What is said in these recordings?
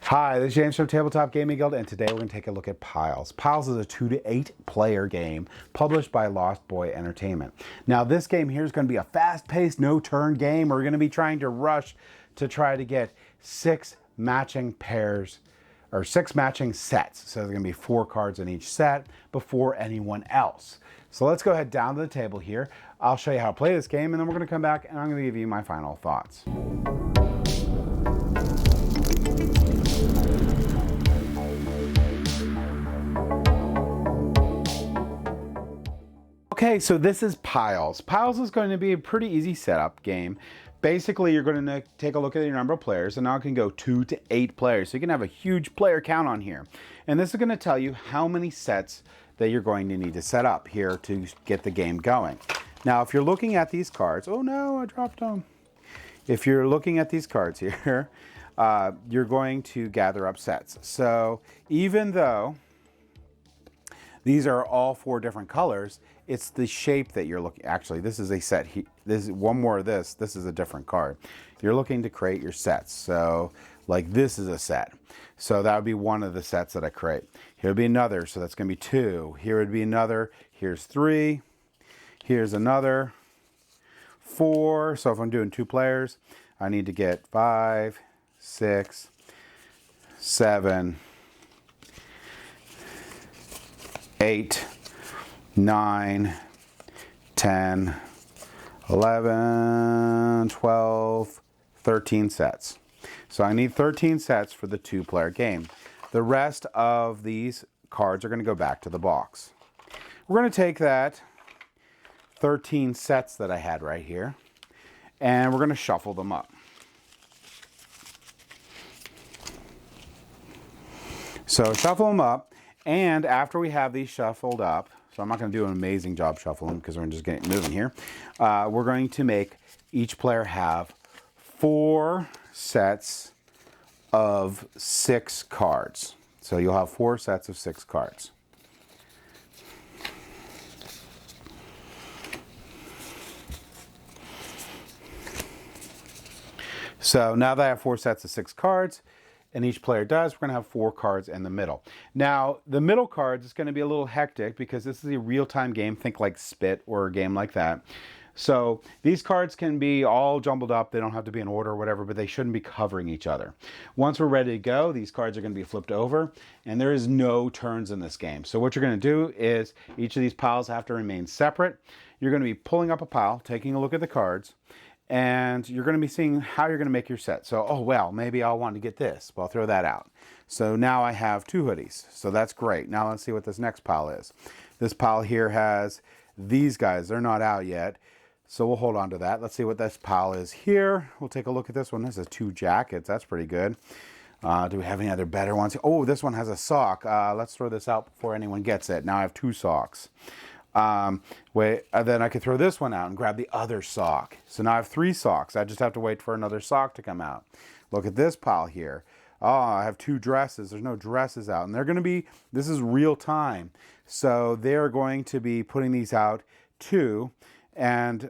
Hi, this is James from Tabletop Gaming Guild, and today we're going to take a look at Piles. Piles is a 2 to 8 player game published by Lost Boy Entertainment. Now, this game here is going to be a fast-paced, no-turn game. We're going to be trying to rush to try to get 6 matching pairs, or 6 matching sets. So there's going to be 4 cards in each set before anyone else. So let's go ahead down to the table here. I'll show you how to play this game, and then we're going to come back and I'm going to give you my final thoughts. Okay, so this is Piles. Piles is going to be a pretty easy setup game. Basically, you're going to take a look at your number of players, and now it can go 2 to 8 players. So you can have a huge player count on here. And this is going to tell you how many sets that you're going to need to set up here to get the game going. Now, if you're looking at these cards, oh no, I dropped them. If you're looking at these cards here, you're going to gather up sets. So even though these are all 4 different colors, it's the shape that you're looking. Actually, this is a set. This is one more of this. This is a different card. You're looking to create your sets. So like this is a set. So that would be one of the sets that I create. Here would be another. So that's going to be 2. Here would be another. Here's 3. Here's another. 4. So if I'm doing 2 players, I need to get 5, 6, 7, 8, 9, 10, 11, 12, 13 sets. So I need 13 sets for the 2-player game. The rest of these cards are going to go back to the box. We're going to take that 13 sets that I had right here, and we're going to shuffle them up. So shuffle them up, and after we have these shuffled up, so I'm not going to do an amazing job shuffling because we're just getting moving here. We're going to make each player have 4 sets of 6 cards. So you'll have 4 sets of 6 cards. So now that I have 4 sets of 6 cards, and each player does, we're going to have 4 cards in the middle. Now, the middle cards is going to be a little hectic because this is a real-time game. Think like Spit or a game like that. So these cards can be all jumbled up. They don't have to be in order or whatever, but they shouldn't be covering each other. Once we're ready to go, these cards are going to be flipped over, and there is no turns in this game. So what you're going to do is each of these piles have to remain separate. You're going to be pulling up a pile, taking a look at the cards, and you're going to be seeing how you're going to make your set. So, oh, well, maybe I'll want to get this. Well, I'll throw that out. So now I have 2 hoodies. So that's great. Now let's see what this next pile is. This pile here has these guys. They're not out yet. So we'll hold on to that. Let's see what this pile is here. We'll take a look at this one. This is 2 jackets. That's pretty good. Do we have any other better ones? Oh, this one has a sock. Let's throw this out before anyone gets it. Now I have 2 socks. Then I could throw this one out and grab the other sock. So now I have 3 socks. I just have to wait for another sock to come out. Look at this pile here. Oh, I have 2 dresses. There's no dresses out. And they're going to be, this is real time. So they're going to be putting these out too. And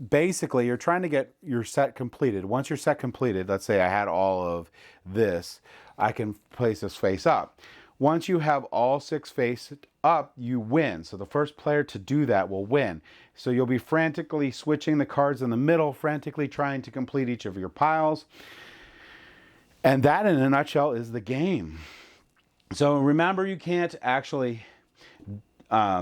basically you're trying to get your set completed. Once your set completed, let's say I had all of this, I can place this face up. Once you have all 6 faces up, you win. So the first player to do that will win. So you'll be frantically switching the cards in the middle, frantically trying to complete each of your piles. And that, in a nutshell, is the game. So remember, you can't actually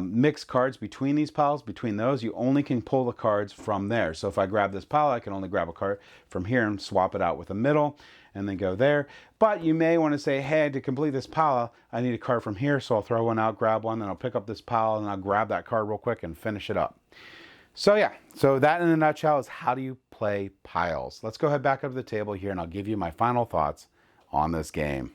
mix cards between these piles. Between those, you only can pull the cards from there. So if I grab this pile, I can only grab a card from here and swap it out with a middle and then go there. But you may want to say, hey, to complete this pile, I need a card from here. So I'll throw one out, grab one, then I'll pick up this pile and I'll grab that card real quick and finish it up. So yeah, so that in a nutshell is how do you play Piles. Let's go ahead back up to the table here and I'll give you my final thoughts on this game.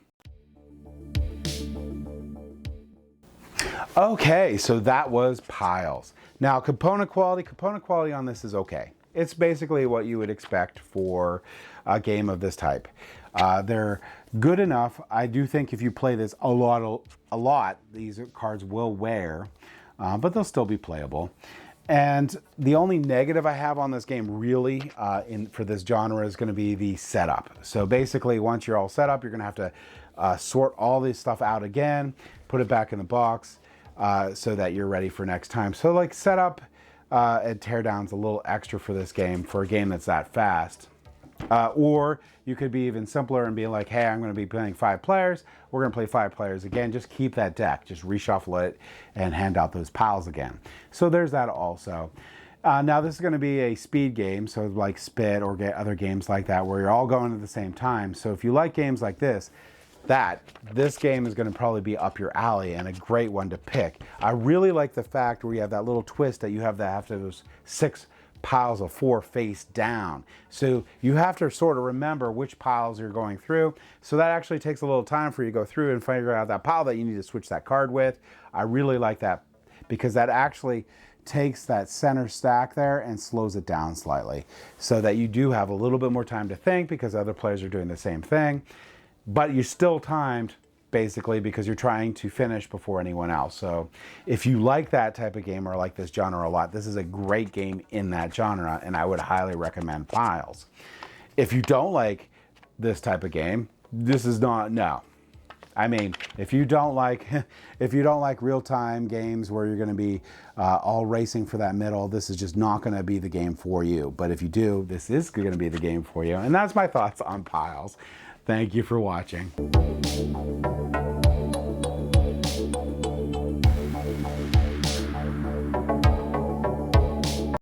Okay, so that was Piles. Now, component quality on this is okay. It's basically what you would expect for a game of this type. They're good enough. I do think if you play this a lot, these cards will wear, but they'll still be playable. And the only negative I have on this game really for this genre is going to be the setup. So basically, once you're all set up, you're going to have to sort all this stuff out again, put it back in the box so that you're ready for next time. So like setup and teardown's a little extra for this game, for a game that's that fast. Or you could be even simpler and be like, hey, I'm going to be playing 5 players. We're going to play 5 players again. Just keep that deck. Just reshuffle it and hand out those piles again. So there's that also. Now this is going to be a speed game, so like Spit or other games like that where you're all going at the same time. So if you like games like this game is going to probably be up your alley and a great one to pick. I really like the fact where you have that little twist that you have that after those 6 piles of 4 face down. So you have to sort of remember which piles you're going through. So that actually takes a little time for you to go through and figure out that pile that you need to switch that card with. I really like that because that actually takes that center stack there and slows it down slightly so that you do have a little bit more time to think because other players are doing the same thing. But you're still timed basically because you're trying to finish before anyone else. So if you like that type of game or like this genre a lot, this is a great game in that genre and I would highly recommend Piles. If you don't like this type of game, this is not, no. I mean, if you don't like real-time games where you're going to be all racing for that middle, this is just not going to be the game for you. But if you do, this is going to be the game for you. And that's my thoughts on Piles. Thank you for watching.